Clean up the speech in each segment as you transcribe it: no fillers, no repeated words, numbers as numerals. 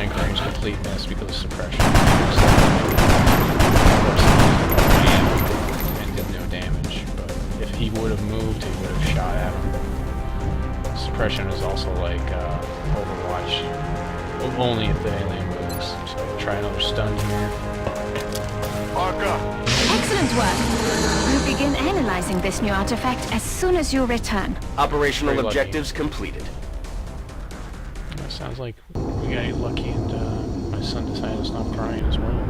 blank range complete miss because of suppression. And did no damage. But if he would have moved, he would have shot at him. Suppression is also like Overwatch, only if the alien moves. So try another stun here. Excellent work. We'll begin analyzing this new artifact as soon as you return. Operational objectives completed. Sounds like we got lucky and my son decided to stop crying as well.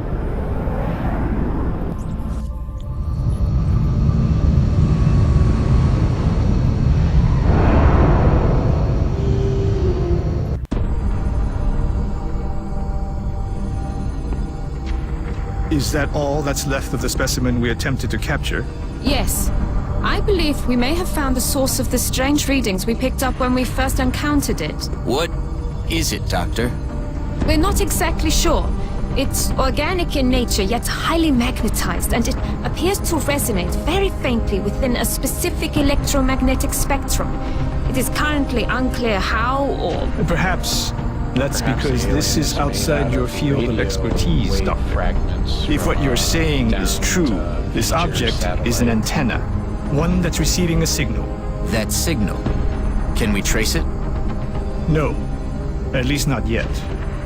Is that all that's left of the specimen we attempted to capture? Yes. I believe we may have found the source of the strange readings we picked up when we first encountered it. What is it, Doctor? We're not exactly sure. It's organic in nature, yet highly magnetized, and it appears to resonate very faintly within a specific electromagnetic spectrum. It is currently unclear how or... Perhaps that's because this is outside your field of expertise, Doctor. If what you're saying is true, this object is an antenna, one that's receiving a signal. That signal. Can we trace it? No, at least not yet.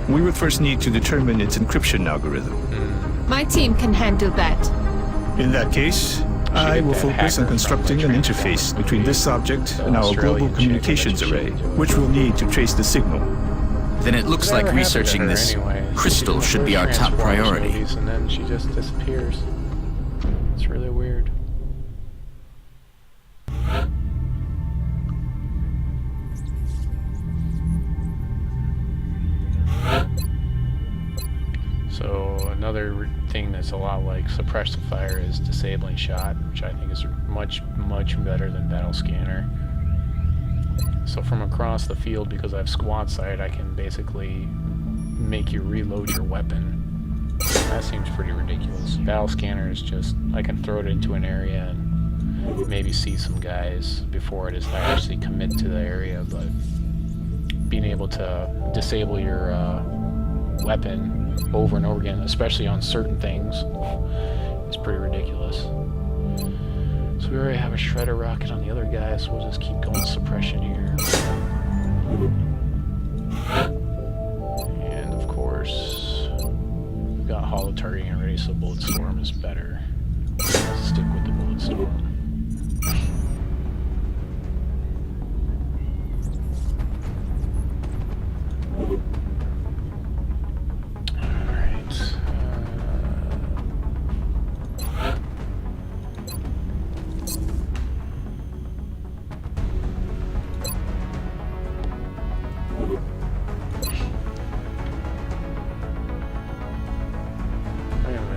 We would first need to determine its encryption algorithm. My team can handle that. In that case, I will focus on constructing an interface between this object and our global communications array, which we'll need to trace the signal. Then it looks like researching this crystal should be our top priority. And then she just disappears. It's really weird. So another thing that's a lot like suppressive fire is disabling shot, which I think is much better than battle scanner. So from across the field, because I have squad sight, I can basically make you reload your weapon. That seems pretty ridiculous. Battle scanner is just, I can throw it into an area and maybe see some guys before it is I actually commit to the area, but being able to disable your weapon over and over again, especially on certain things, is pretty ridiculous. So we already have a shredder rocket on the other guy, so we'll just keep going suppression here. And of course, we've got hollow targeting already, so bullet storm is better. Let's stick with the bullet storm.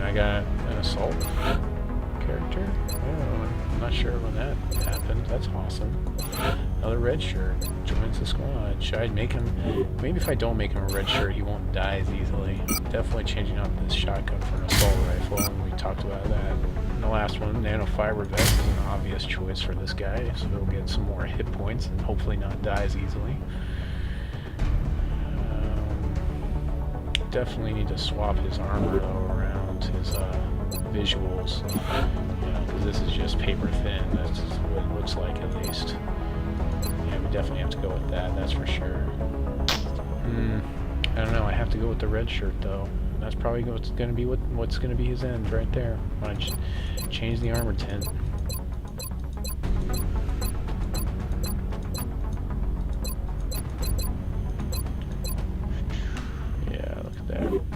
I got an assault character. Oh, I'm not sure when that happened. That's awesome. Another red shirt joins the squad. Should I make him? Maybe if I don't make him a red shirt, he won't die as easily. Definitely changing out this shotgun for an assault rifle, and we talked about that. And the last one, nanofiber vest, is an obvious choice for this guy, so he'll get some more hit points and hopefully not die as easily. Definitely need to swap his armor though around his visuals, because this is just paper thin. That's what it looks like, at least. Yeah, we definitely have to go with that, that's for sure. I don't know, I have to go with the red shirt though. That's probably what's going to be his end right there. I just change the armor tint.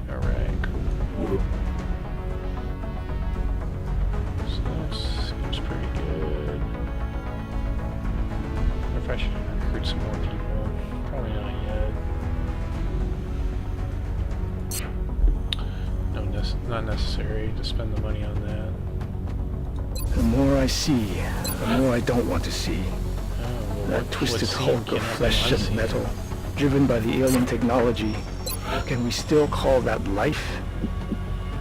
Alright, cool. So that seems pretty good. I wonder if I should recruit some more people. Probably not yet. No, not necessary to spend the money on that. The more I see, the more I don't want to see. Oh, well, That twisted hulk of flesh and metal, driven by the alien technology. Can we still call that life?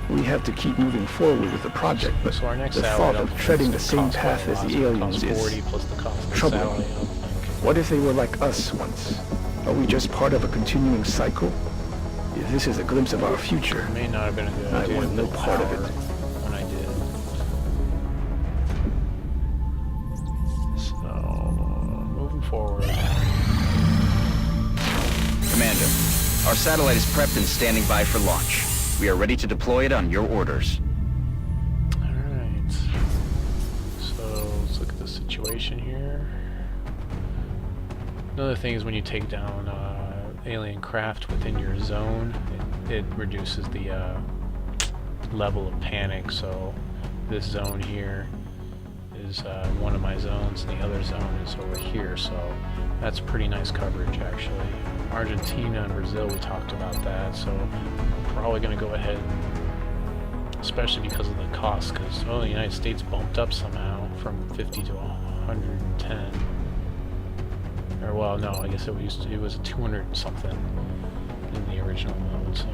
We have to keep moving forward with the project, but so our next the thought of treading the same path as the aliens is troubling. What if they were like us once? Are we just part of a continuing cycle? If If this is a glimpse of our future, It may not have been a good I idea want to no build part of power it. when I did. So, moving forward. Commander, our satellite is prepped and standing by for launch. We are ready to deploy it on your orders. Alright. So, let's look at the situation here. Another thing is when you take down alien craft within your zone, it reduces the level of panic. So this zone here is one of my zones, and the other zone is over here. So that's pretty nice coverage, actually. Argentina and Brazil, we talked about that. So I'm probably going to go ahead, especially because of the cost, because the United States bumped up somehow from 50 to 110. Or, well, no, I guess it was a 200 something in the original mode, so.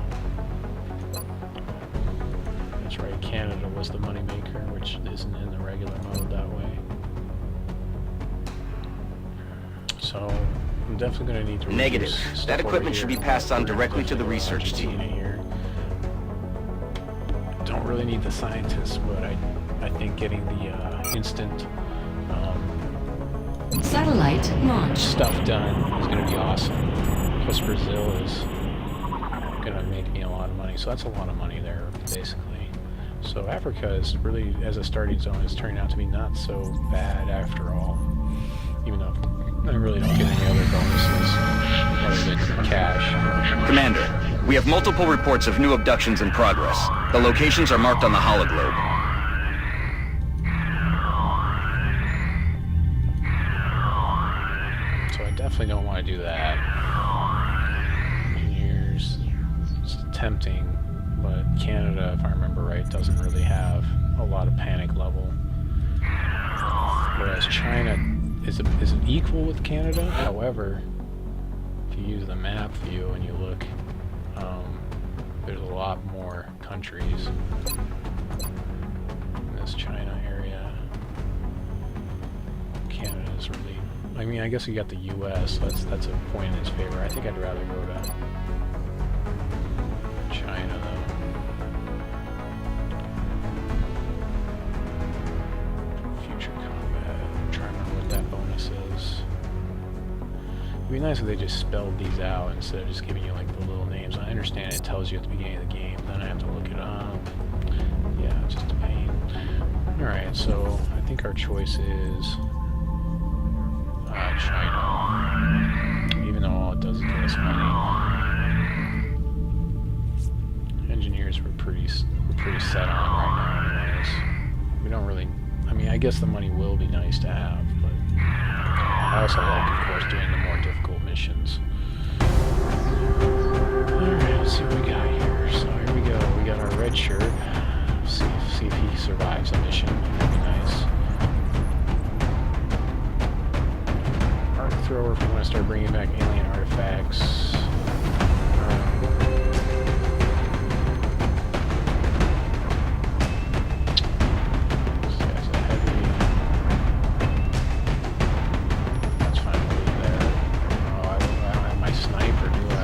That's right, Canada was the moneymaker, which isn't in the regular mode that way. So, I'm definitely going to need to Negative. reduce stuff That equipment over should be here. passed on We're directly gonna to the go research team. Argentina here. Don't really need the scientists, but I think getting the instant Satellite launch. stuff done is going to be awesome. Plus Brazil is going to make me a lot of money, so that's a lot of money there, basically. So Africa is really, as a starting zone, is turning out to be not so bad after all, even though I really don't get any other bonuses other than cash. Commander, we have multiple reports of new abductions in progress. The locations are marked on the hologlobe. So I definitely don't want to do that. Engineers, it's tempting, but Canada, if I remember right, doesn't really have a lot of panic level. Whereas China is equal with Canada. However, if you use the map view and you look, there's a lot more countries in this China area. Canada's really, I mean, I guess you got the U.S., so that's a point in its favor. I think I'd rather go to China, though. Future combat. I'm trying to remember what that bonus is. It'd be nice if they just spelled these out instead of just giving you like the little names. I understand it tells you at the beginning of the game, then I have to look it up. Yeah, it's just a pain. Alright, so I think our choice is China. Even though all it does is give us money. Engineers we're pretty set on right now anyways. We don't really, I mean, I guess the money will be nice to have, but I also like, of course, doing the more difficult missions. Alright, let's see what we got here. So here we go. We got our red shirt. See if he survives the mission. That'd be nice. Arc thrower if we want to start bringing back alien artifacts. This guy's a heavy. That's fine. I'll leave there. Oh, I don't have my sniper, do I?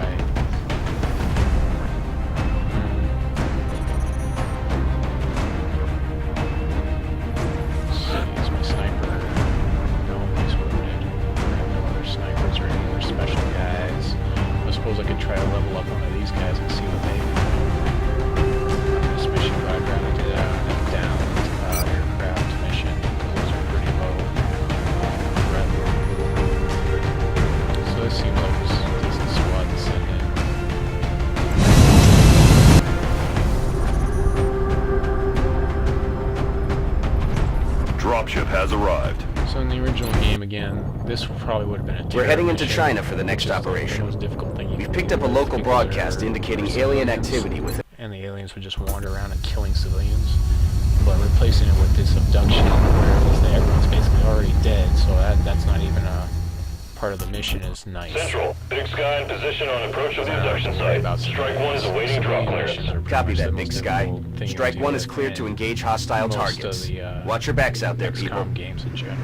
Let's see, is my sniper? No, he's wounded. I have no other snipers or any other special guys. I suppose I could try to level up one of these guys and see what they do. This mission, I'd rather do that than down aircraft mission. Those are pretty low. So this seems like it's a decent squad to send in. Dropship has arrived. So in the original game, again, this probably would have been a We're heading terror into mission, China for the next which is operation. the most difficult thing you We've can picked do up a with local people broadcast that are indicating civilians, alien activity with it. and the aliens would just wander around and killing civilians. But replacing it with this abduction, where at least everyone's basically already dead, so that's not even a part of the mission, is nice. Central, Big Sky in position on approach of the abduction Don't worry about site. Strike 1 is awaiting drop civilian clearance. missions are pretty Copy much that, the Big most Sky. difficult thing Strike to 1 do is cleared to in engage hostile most targets. of the, Watch your backs out there, people. XCom games in general.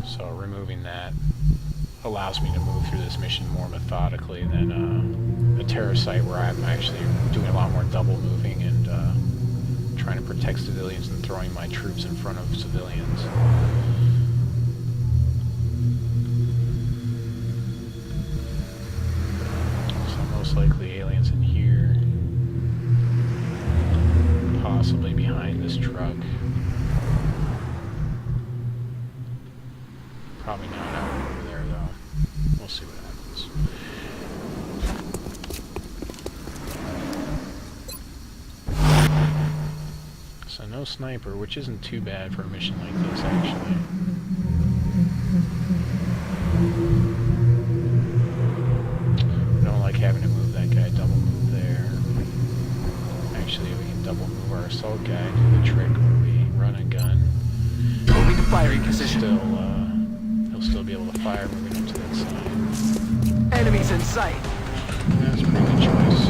So removing that allows me to move through this mission more methodically than a terror site where I'm actually doing a lot more double moving and trying to protect civilians and throwing my troops in front of civilians. So most likely aliens in here, possibly behind this truck. Probably not out over there though. We'll see what happens. So no sniper, which isn't too bad for a mission like this, actually. I don't like having to move that guy, double move there. Actually, we can double move our assault guy, do the trick where we run and gun. Moving to firing position. He'll still be able to fire moving up to that side. Enemies in sight. That's a pretty good choice.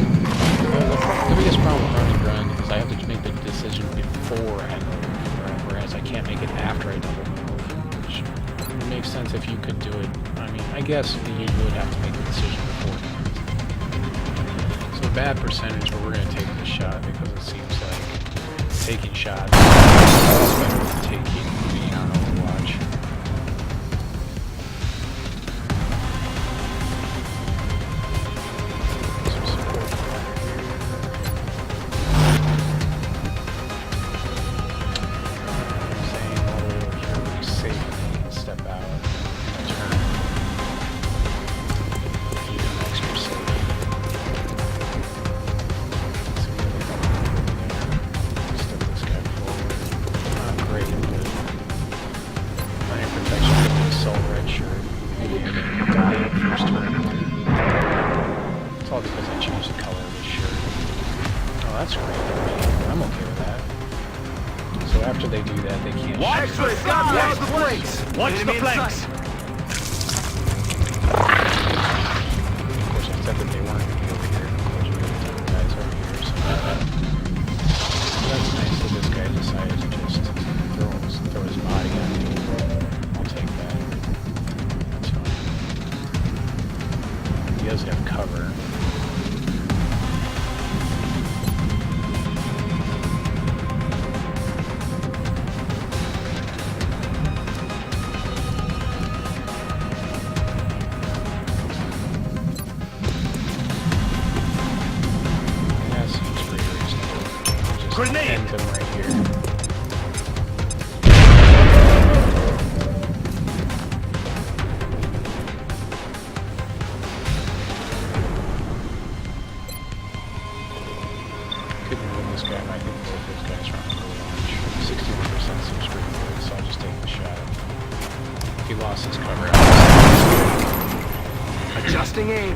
The biggest problem with run and gun is I have to make the decision before I move, whereas I can't make it after I double move, which makes sense if you could do it. I mean, I guess you would have to make the decision beforehand. So a bad percentage, but we're going to take the shot because it seems like taking shots is better than being on Overwatch. After they do that, they can't Watch the flanks! Watch the flanks! Of course, I said that they weren't going to be over here. Of course, we're going to take the guys over here. So that's nice that this guy decided to just throw his body at me. I'll take that. That's fine. He does have cover. Grenade! End them right here. Couldn't win this guy, I think both those guys are on the launch. 61% seems pretty good, so I'll just take the shot. He lost his cover. Adjusting aim.